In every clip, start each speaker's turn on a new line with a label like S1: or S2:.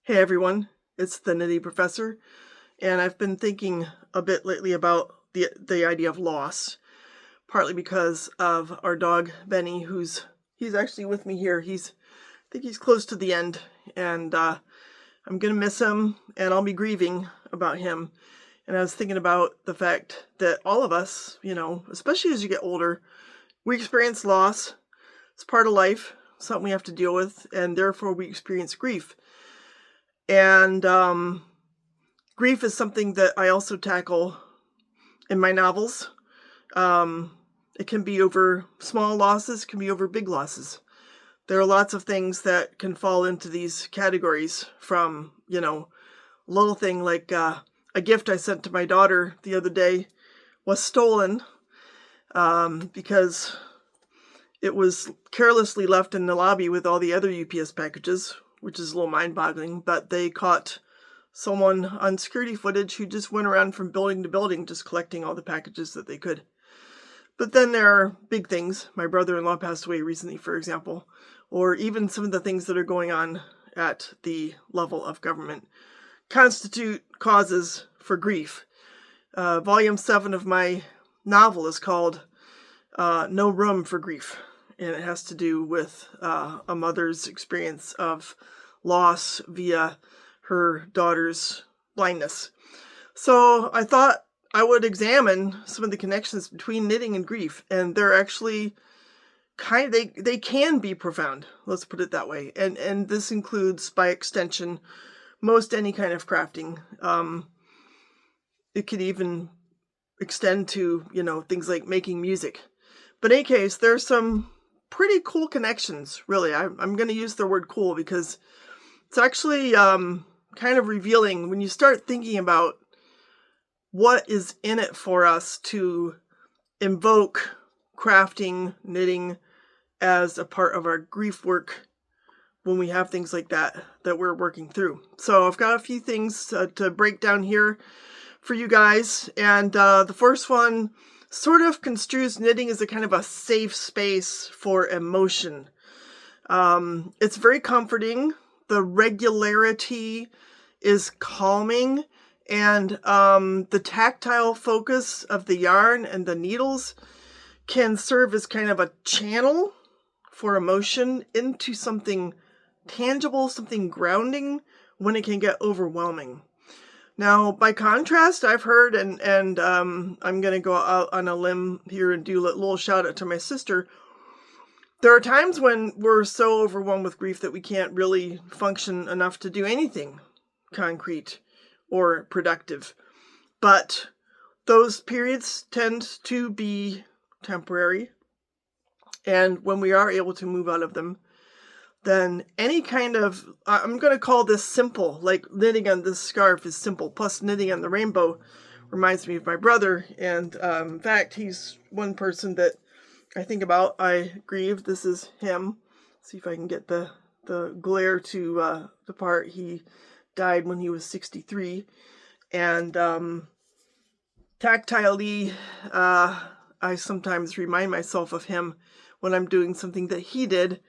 S1: Hey everyone, it's the Knitting Professor, and I've been thinking a bit lately about the idea of loss, partly because of our dog Bennie, he's actually with me here. I think he's close to the end, and I'm gonna miss him, and I'll be grieving about him. And I was thinking about the fact that all of us, especially as you get older, we experience loss. It's part of life, something we have to deal with, and therefore we experience grief. And grief is something that I also tackle in my novels. It can be over small losses, can be over big losses. There are lots of things that can fall into these categories, from, a little thing like a gift I sent to my daughter the other day was stolen because it was carelessly left in the lobby with all the other UPS packages, which is a little mind-boggling, but they caught someone on security footage who just went around from building to building just collecting all the packages that they could. But then there are big things. My brother-in-law passed away recently, for example, or even some of the things that are going on at the level of government constitute causes for grief. Volume 7 of my novel is called No Room for Grief, and it has to do with a mother's experience of loss via her daughter's blindness. So I thought I would examine some of the connections between knitting and grief, and they're actually they can be profound. Let's put it that way. And this includes, by extension, most any kind of crafting. It could even extend to, things like making music. But in any case, there's some pretty cool connections, really. I'm going to use the word cool because it's actually kind of revealing when you start thinking about what is in it for us to invoke crafting, knitting as a part of our grief work when we have things like that we're working through. So I've got a few things to break down here for you guys. And the first one sort of construes knitting as a kind of a safe space for emotion. It's very comforting. The regularity is calming, and the tactile focus of the yarn and the needles can serve as kind of a channel for emotion into something tangible, something grounding when it can get overwhelming. Now, by contrast, I've heard, and I'm going to go out on a limb here and do a little shout out to my sister. There are times when we're so overwhelmed with grief that we can't really function enough to do anything concrete or productive. But those periods tend to be temporary. And when we are able to move out of them, then any kind of, I'm going to call this simple, like knitting on this scarf is simple. Plus knitting on the rainbow reminds me of my brother. And in fact, he's one person that I think about, I grieve. This is him. See if I can get the glare to the part. He died when he was 63. And tactilely, I sometimes remind myself of him when I'm doing something that he did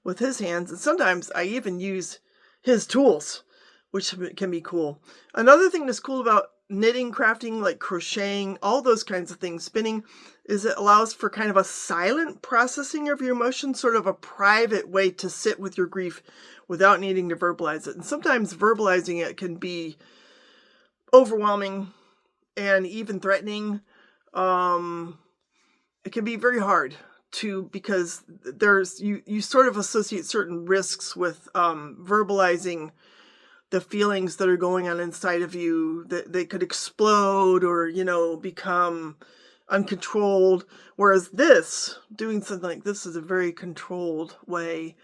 S1: with his hands. And sometimes I even use his tools, which can be cool. Another thing that's cool about knitting, crafting, like crocheting, all those kinds of things, spinning, is it allows for kind of a silent processing of your emotions, sort of a private way to sit with your grief without needing to verbalize it. And sometimes verbalizing it can be overwhelming and even threatening. It can be very hard because there's you sort of associate certain risks with verbalizing the feelings that are going on inside of you, that they could explode or, become uncontrolled. Whereas doing something like this is a very controlled way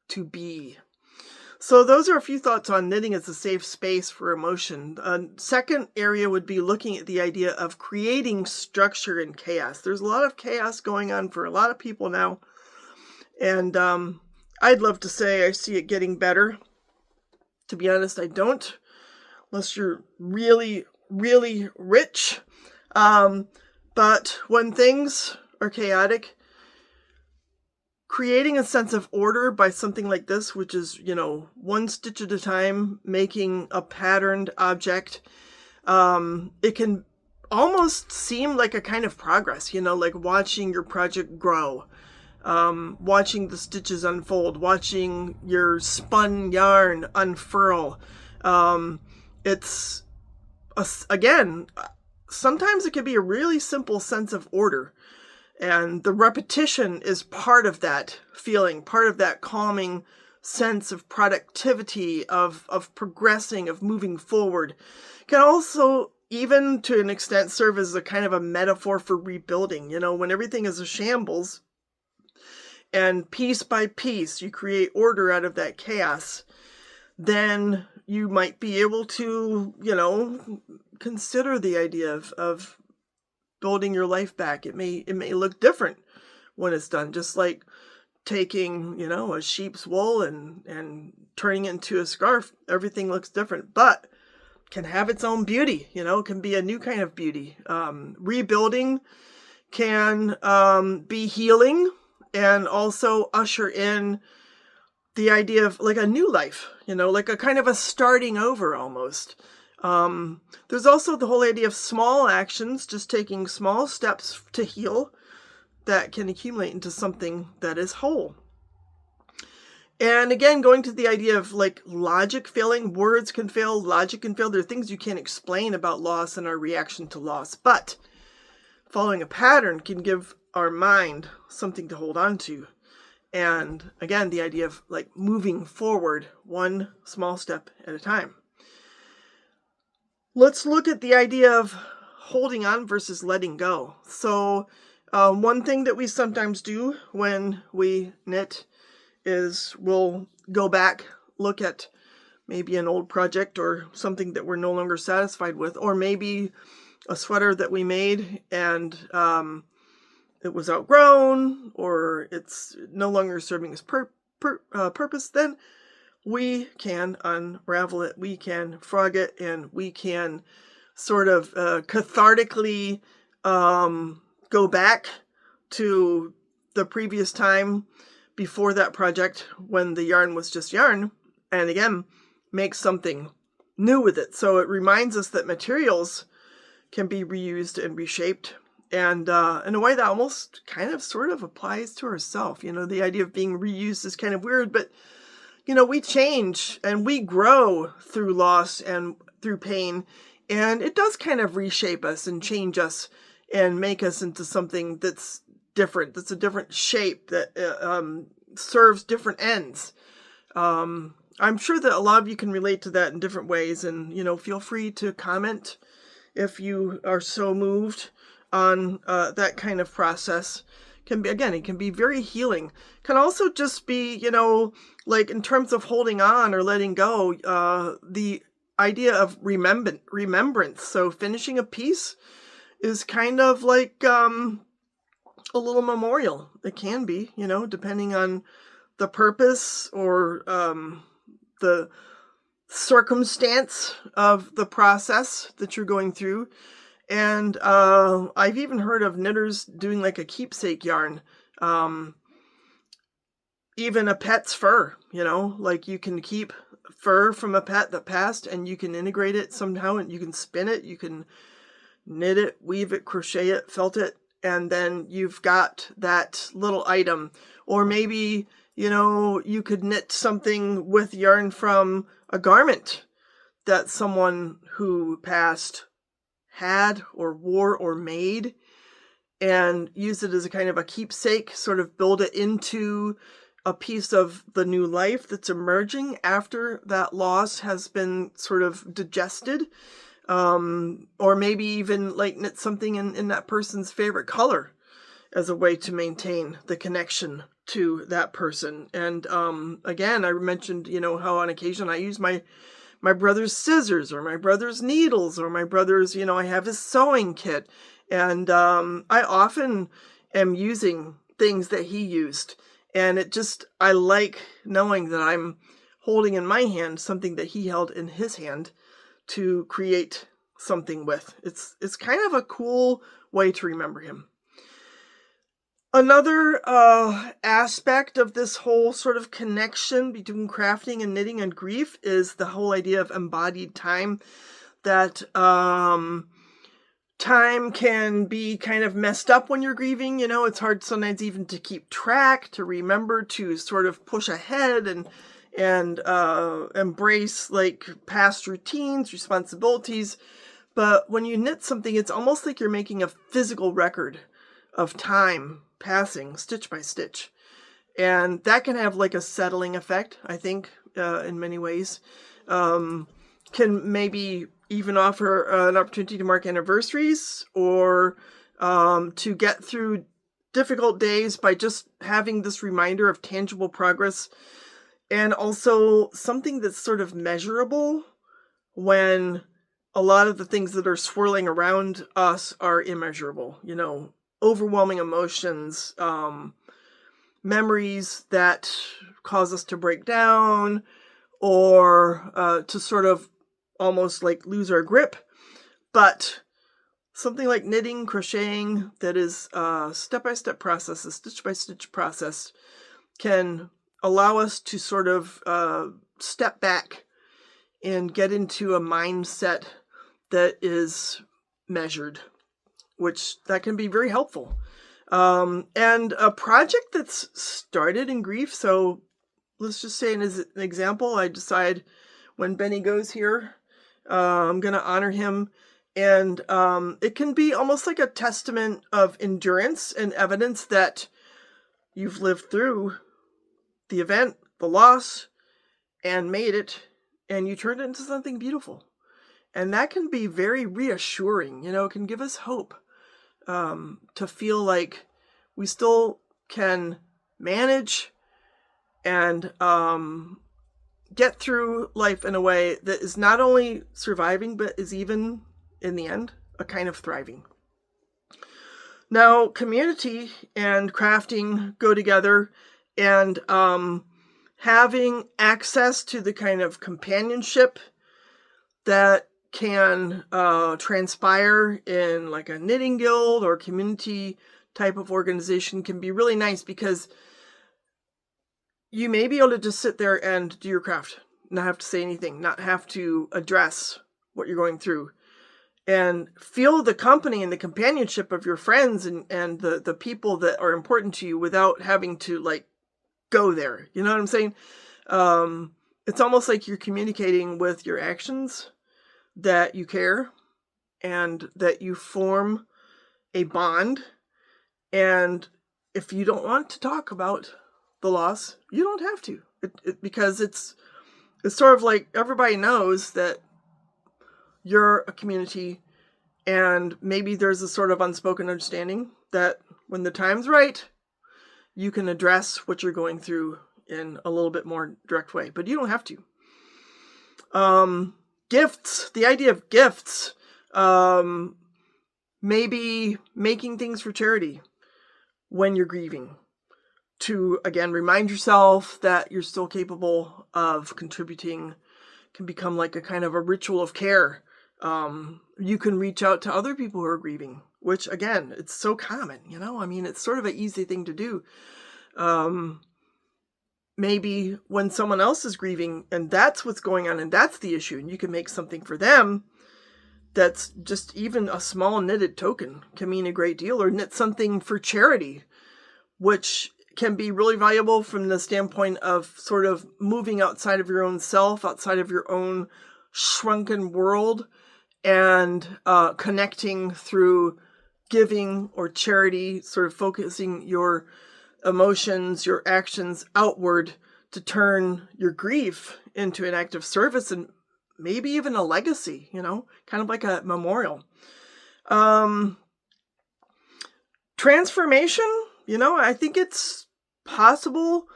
S1: to be. So those are a few thoughts on knitting as a safe space for emotion. Second area would be looking at the idea of creating structure in chaos. There's a lot of chaos going on for a lot of people now. And I'd love to say I see it getting better. To be honest, I don't, unless you're really, really rich. But when things are chaotic, creating a sense of order by something like this, which is, one stitch at a time, making a patterned object, it can almost seem like a kind of progress, like watching your project grow, watching the stitches unfold, watching your spun yarn unfurl. It's, again, sometimes it can be a really simple sense of order. And the repetition is part of that feeling, part of that calming sense of productivity, of progressing, of moving forward. Can also, even to an extent, serve as a kind of a metaphor for rebuilding. When everything is a shambles, and piece by piece you create order out of that chaos, then you might be able to, consider the idea of building your life back. It may look different when it's done, just like taking, a sheep's wool and turning it into a scarf. Everything looks different, but can have its own beauty, can be a new kind of beauty. Rebuilding can be healing and also usher in the idea of like a new life, like a kind of a starting over almost. There's also the whole idea of small actions, just taking small steps to heal that can accumulate into something that is whole. And again, going to the idea of like logic failing, words can fail, logic can fail. There are things you can't explain about loss and our reaction to loss, but following a pattern can give our mind something to hold on to. And again, the idea of like moving forward one small step at a time. Let's look at the idea of holding on versus letting go. So one thing that we sometimes do when we knit is we'll go back, look at maybe an old project or something that we're no longer satisfied with, or maybe a sweater that we made and it was outgrown, or it's no longer serving its purpose. Then we can unravel it, we can frog it, and we can sort of cathartically go back to the previous time before that project when the yarn was just yarn, and again, make something new with it. So it reminds us that materials can be reused and reshaped. And in a way that almost kind of sort of applies to ourselves. The idea of being reused is kind of weird, but we change and we grow through loss and through pain, and it does kind of reshape us and change us and make us into something that's different, that's a different shape, that serves different ends. I'm sure that a lot of you can relate to that in different ways, and, feel free to comment if you are so moved on that kind of process. It can be very healing. Can also just be, like in terms of holding on or letting go, the idea of remembrance. So finishing a piece is kind of like a little memorial. It can be, depending on the purpose or the circumstance of the process that you're going through. And I've even heard of knitters doing like a keepsake yarn, even a pet's fur, like you can keep fur from a pet that passed and you can integrate it somehow, and you can spin it, you can knit it, weave it, crochet it, felt it, and then you've got that little item. Or maybe, you could knit something with yarn from a garment that someone who passed had or wore or made, and use it as a kind of a keepsake, sort of build it into a piece of the new life that's emerging after that loss has been sort of digested. Or maybe even like knit something in that person's favorite color as a way to maintain the connection to that person. And again, I mentioned, how on occasion I use my brother's scissors or my brother's needles or my brother's, I have his sewing kit. And I often am using things that he used. And I like knowing that I'm holding in my hand something that he held in his hand to create something with. It's kind of a cool way to remember him. Another aspect of this whole sort of connection between crafting and knitting and grief is the whole idea of embodied time. That time can be kind of messed up when you're grieving. It's hard sometimes even to keep track, to remember to sort of push ahead and embrace like past routines, responsibilities. But when you knit something, it's almost like you're making a physical record of time passing stitch by stitch. And that can have like a settling effect, I think, in many ways. Can maybe even offer an opportunity to mark anniversaries or to get through difficult days by just having this reminder of tangible progress, and also something that's sort of measurable when a lot of the things that are swirling around us are immeasurable. Overwhelming emotions, memories that cause us to break down or to sort of almost like lose our grip. But something like knitting, crocheting, that is a step-by-step process, a stitch-by-stitch process, can allow us to sort of step back and get into a mindset that is measured, which that can be very helpful. And a project that's started in grief, so let's just say as an example, I decide when Bennie goes here, I'm going to honor him. And it can be almost like a testament of endurance and evidence that you've lived through the event, the loss, and made it, and you turned it into something beautiful. And that can be very reassuring. It can give us hope to feel like we still can manage and get through life in a way that is not only surviving, but is even, in the end, a kind of thriving. Now, community and crafting go together, and having access to the kind of companionship that can transpire in like a knitting guild or community type of organization can be really nice, because you may be able to just sit there and do your craft, not have to say anything, not have to address what you're going through, and feel the company and the companionship of your friends and the people that are important to you without having to like go there. You know what I'm saying? It's almost like you're communicating with your actions that you care and that you form a bond. And if you don't want to talk about the loss, you don't have to, because it's sort of like everybody knows that you're a community, and maybe there's a sort of unspoken understanding that when the time's right, you can address what you're going through in a little bit more direct way, but you don't have to. Gifts, the idea of gifts, maybe making things for charity when you're grieving, to again remind yourself that you're still capable of contributing, can become like a kind of a ritual of care. You can reach out to other people who are grieving, which again, it's so common, it's sort of an easy thing to do. Maybe when someone else is grieving and that's what's going on and that's the issue, and you can make something for them that's just even a small knitted token can mean a great deal, or knit something for charity, which can be really valuable from the standpoint of sort of moving outside of your own self, outside of your own shrunken world, and connecting through giving or charity, sort of focusing your emotions, your actions outward to turn your grief into an act of service and maybe even a legacy, kind of like a memorial. Transformation, I think it's possible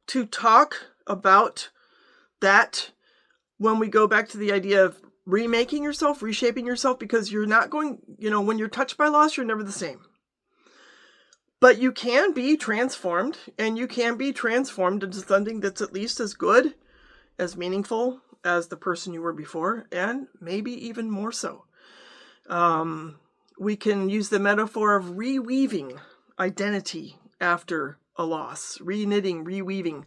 S1: to talk about that when we go back to the idea of remaking yourself, reshaping yourself, because you're not going, when you're touched by loss, you're never the same. But you can be transformed, and you can be transformed into something that's at least as good, as meaningful as the person you were before, and maybe even more so. We can use the metaphor of reweaving identity after a loss, re-knitting, reweaving,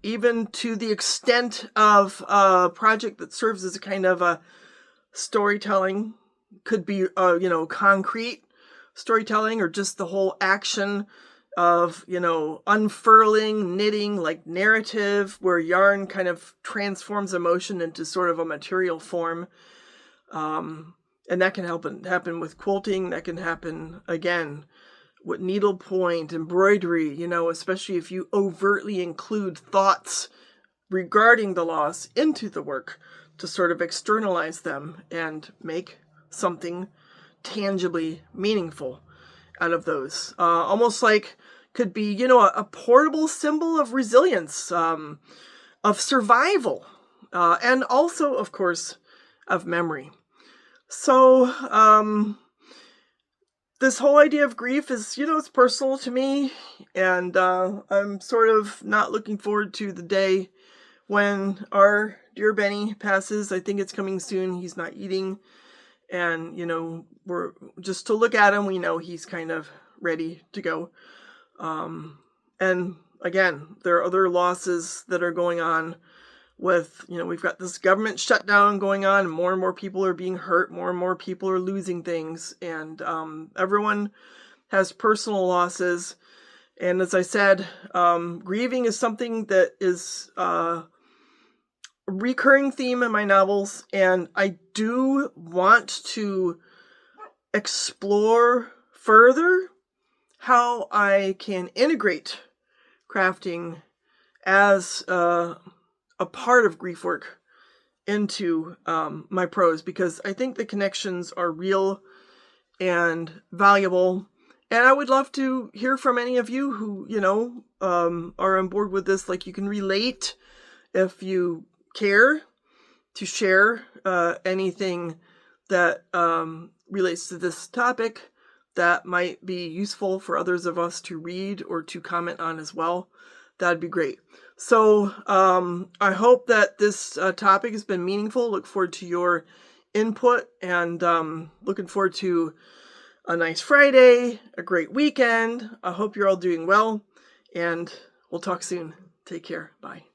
S1: even to the extent of a project that serves as a kind of a storytelling, could be, concrete storytelling, or just the whole action of, unfurling, knitting, like narrative, where yarn kind of transforms emotion into sort of a material form. And that can happen with quilting. That can happen, again, with needlepoint, embroidery, especially if you overtly include thoughts regarding the loss into the work to sort of externalize them and make something tangibly meaningful out of those. Almost like could be, a portable symbol of resilience, of survival, and also, of course, of memory. So, this whole idea of grief is, it's personal to me, and I'm sort of not looking forward to the day when our dear Bennie passes. I think it's coming soon. He's not eating, and, we're just to look at him, we know he's kind of ready to go. And again, there are other losses that are going on with, we've got this government shutdown going on, and more people are being hurt, more and more people are losing things, and everyone has personal losses. And as I said, grieving is something that is a recurring theme in my novels, and I do want to explore further how I can integrate crafting as a part of grief work into my prose, because I think the connections are real and valuable. And I would love to hear from any of you who, are on board with this. Like, you can relate if you care to share anything that relates to this topic that might be useful for others of us to read or to comment on as well. That'd be great. So I hope that this topic has been meaningful. Look forward to your input, and looking forward to a nice Friday, a great weekend. I hope you're all doing well, and we'll talk soon. Take care. Bye.